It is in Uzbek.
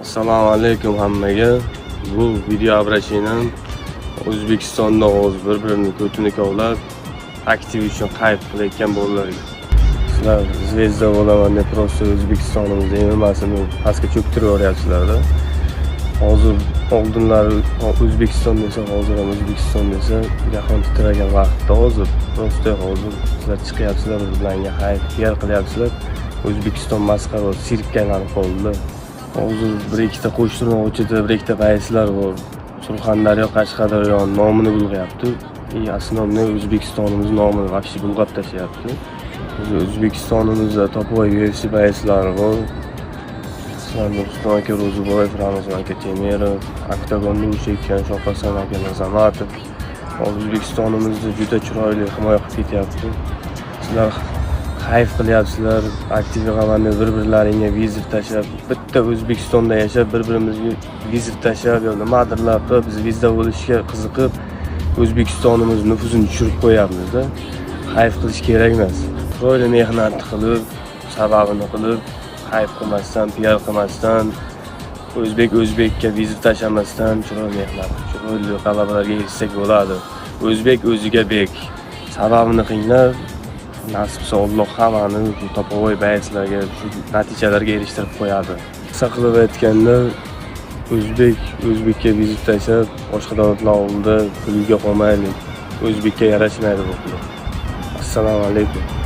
Assalomu alaykum hammaga. Bu video обращением O'zbekistonda hozir bir-birini ko'tini kovlab, aktiv uchun qayt qilayotgan bolalarga. Sizlar zvezda bo'laman deb просто O'zbekistonimizda emasini pastga cho'ktiraveryapsizlar-da. Hozir oldinlari O'zbekiston desa, hozir ham O'zbekiston desa, jahon titragan vaqtda hozir просто hozir sizlar chiqyapsizlar, bizlarga hayf yer qilyapsizlar. O'zbekiston masxara va sirkka aylanib qoldi. Hozir bir ikkita qo'shtirnoqchida bir ikkita raislar bor. Surxondaryo, Qashqadaryo nomini bulg'ayapti. Aslida O'zbekistonimiz nomini vaqti bulg'ab tashlayapti. O'zbekistonimizda Topoy UFC raislari bor. Rustam aka Ro'ziboyev, Ramazon aka Temirov, oktagonda o'sha Shoqasan aka Nazamatov. O'zbekistonimizda juda chiroyli himoya qilib ketyapti. Sizlar hayf qilyapsizlar, aktiv g'amanda bir-birlaringga vizit tashlab, bitta O'zbekistonda yashab, bir-birimizga vizit tashlab, yo nimadirlar qilib, biz vizda bo'lishga qiziqib, O'zbekistonimiz nufuzini tushirib qo'yapmiz-da. Hayf qilish kerak emas. Chiroyli mehnat qilib, sababini qilib, hayf qilmasdan, PR qilmasdan, o'zbekka vizit tashlamasdan chiroyli mehnat, chiroyli g'alabalarga erishsak bo'ladi. O'zbek o'ziga bek. Sababini qilinglar. Nasibsa Alloh hammani bu topovoy bayslarga, shu natijalarga erishtirib qo'yadi. Qisqa qilib aytganda, o'zbekka vizit tashlab, boshqa davlatlar oldida pulga qolmaylik. O'zbekka yarashmaydi bu. Assalomu alaykum.